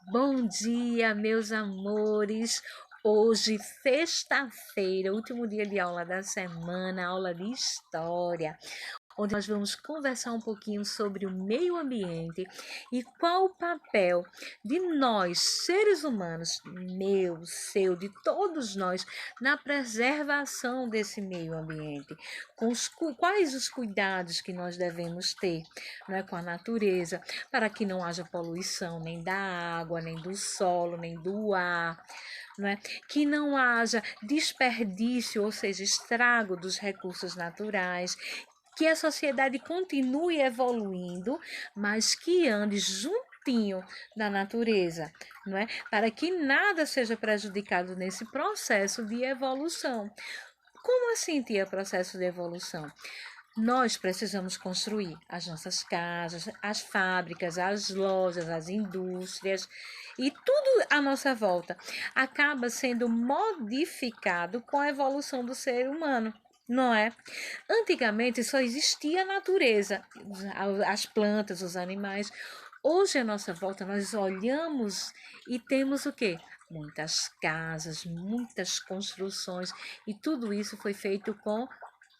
Bom dia, meus amores. Hoje, sexta-feira, último dia de aula da semana, aula de história, onde nós vamos conversar um pouquinho sobre o meio ambiente e qual o papel de nós, seres humanos, meu, seu, de todos nós, na preservação desse meio ambiente, quais os cuidados que nós devemos ter, né, com a natureza, para que não haja poluição nem da água, nem do solo, nem do ar, não é? Que não haja desperdício, ou seja, estrago dos recursos naturais, que a sociedade continue evoluindo, mas que ande juntinho da natureza, não é? Para que nada seja prejudicado nesse processo de evolução. Como assim, tia, processo de evolução? Nós precisamos construir as nossas casas, as fábricas, as lojas, as indústrias e tudo à nossa volta acaba sendo modificado com a evolução do ser humano. Não é? Antigamente só existia a natureza, as plantas, os animais. Hoje, à nossa volta, nós olhamos e temos o quê? Muitas casas, muitas construções, e tudo isso foi feito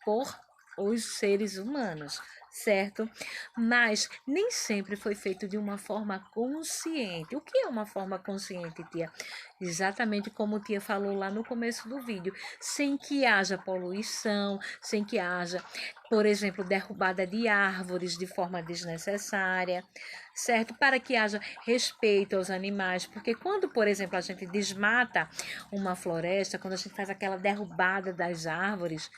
por os seres humanos, certo? Mas nem sempre foi feito de uma forma consciente. O que é uma forma consciente, tia? Exatamente como a tia falou lá no começo do vídeo, sem que haja poluição, sem que haja, por exemplo, derrubada de árvores de forma desnecessária, certo? Para que haja respeito aos animais, porque quando, por exemplo, a gente desmata uma floresta, quando a gente faz aquela derrubada das árvores,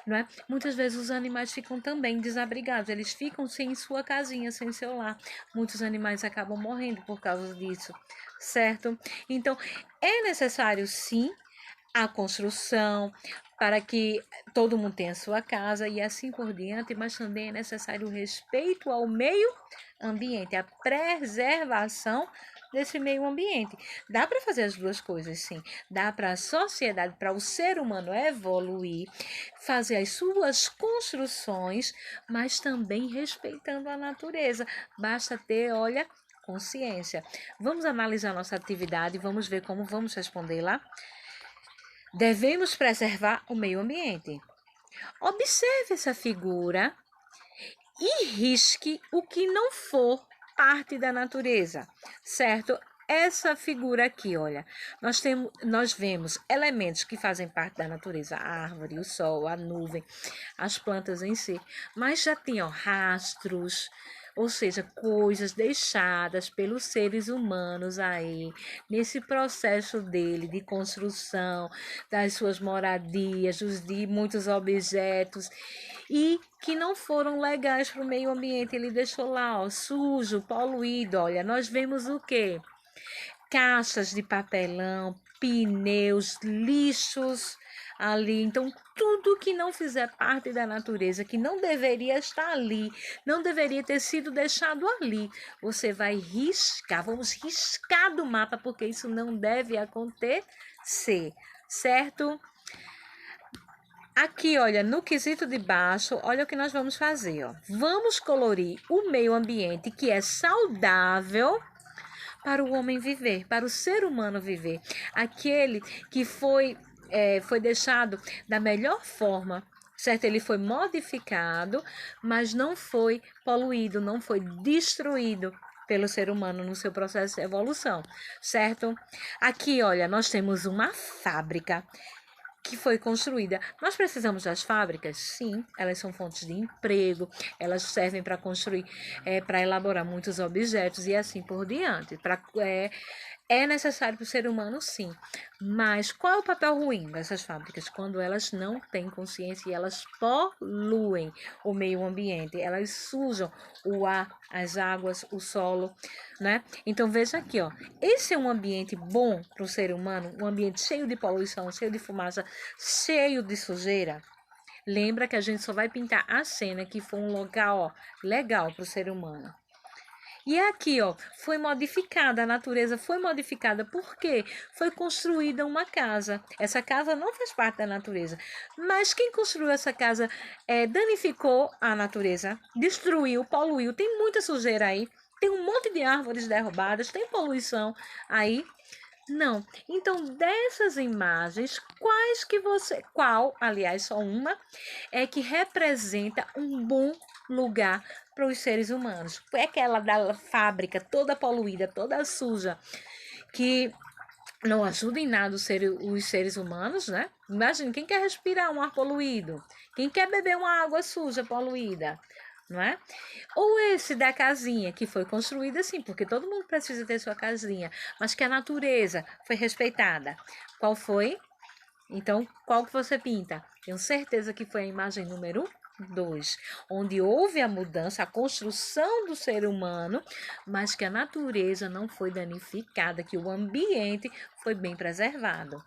não é? Muitas vezes os animais ficam também desabrigados, eles ficam sem sua casinha, sem seu lar. Muitos animais acabam morrendo por causa disso, certo? Então, é necessário sim a construção para que todo mundo tenha sua casa e assim por diante, mas também é necessário o respeito ao meio ambiente, a preservação desse meio ambiente. Dá para fazer as duas coisas, sim. Dá para a sociedade, para o ser humano evoluir, fazer as suas construções, mas também respeitando a natureza. Basta ter, olha, consciência. Vamos analisar nossa atividade, vamos ver como vamos responder lá. Devemos preservar o meio ambiente. Observe essa figura e risque o que não for parte da natureza, certo? Essa figura aqui, olha, nós vemos elementos que fazem parte da natureza, a árvore, o sol, a nuvem, as plantas em si, mas já tem, ó, rastros, ou seja, coisas deixadas pelos seres humanos aí, nesse processo dele de construção das suas moradias, de muitos objetos, e que não foram legais para o meio ambiente. Ele deixou lá, ó, sujo, poluído. Olha, nós vemos o quê? Caixas de papelão, pneus, lixos ali. Então, tudo que não fizer parte da natureza, que não deveria estar ali, não deveria ter sido deixado ali, você vai riscar. Vamos riscar do mapa, porque isso não deve acontecer, certo? Aqui, olha, no quesito de baixo, olha o que nós vamos fazer, ó. Vamos colorir o meio ambiente que é saudável para o homem viver, para o ser humano viver. Aquele que foi deixado da melhor forma, certo? Ele foi modificado, mas não foi poluído, não foi destruído pelo ser humano no seu processo de evolução, certo? Aqui, olha, nós temos uma fábrica que foi construída. Nós precisamos das fábricas? Sim, elas são fontes de emprego, elas servem para construir, para elaborar muitos objetos e assim por diante. É necessário para o ser humano, sim. Mas qual é o papel ruim dessas fábricas? Quando elas não têm consciência e elas poluem o meio ambiente, elas sujam o ar, as águas, o solo, né? Então veja aqui, ó. Esse é um ambiente bom para o ser humano, um ambiente cheio de poluição, cheio de fumaça, cheio de sujeira. Lembra que a gente só vai pintar a cena que foi um local, ó, legal para o ser humano. E aqui, ó, foi modificada, a natureza foi modificada porque foi construída uma casa. Essa casa não faz parte da natureza, mas quem construiu essa casa danificou a natureza, destruiu, poluiu. Tem muita sujeira aí. Tem um monte de árvores derrubadas, tem poluição aí. Não. Então, dessas imagens, aliás, só uma, é que representa um bom lugar para os seres humanos? Foi aquela da fábrica toda poluída, toda suja, que não ajuda em nada os seres humanos, né? Imagina, quem quer respirar um ar poluído? Quem quer beber uma água suja, poluída? Não é? Ou esse da casinha, que foi construída assim, porque todo mundo precisa ter sua casinha, mas que a natureza foi respeitada. Qual foi? Então, qual que você pinta? Tenho certeza que foi a imagem número 2, onde houve a mudança, a construção do ser humano, mas que a natureza não foi danificada, que o ambiente foi bem preservado.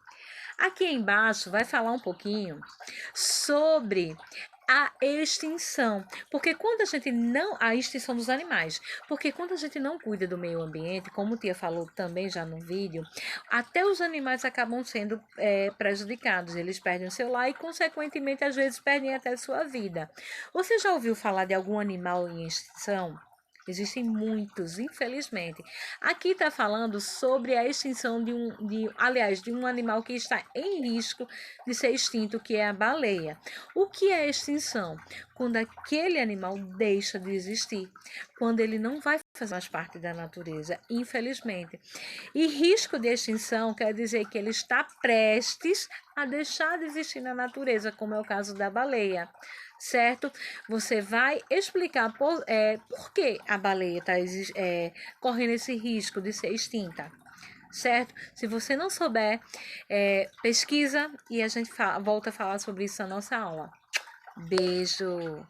Aqui embaixo vai falar um pouquinho sobre a extinção, porque quando a gente não, a extinção dos animais, porque quando a gente não cuida do meio ambiente, como o tia falou também já no vídeo, até os animais acabam sendo prejudicados, eles perdem o seu lar e consequentemente às vezes perdem até sua vida. Você já ouviu falar de algum animal em extinção? Existem muitos, infelizmente. Aqui está falando sobre a extinção de um animal que está em risco de ser extinto, que é a baleia. O que é extinção? Quando aquele animal deixa de existir, quando ele não vai fazer mais parte da natureza, infelizmente. E risco de extinção quer dizer que ele está prestes a deixar de existir na natureza, como é o caso da baleia, certo? Você vai explicar por que a baleia está correndo esse risco de ser extinta, certo? Se você não souber, pesquisa e a gente volta a falar sobre isso na nossa aula. Beijo!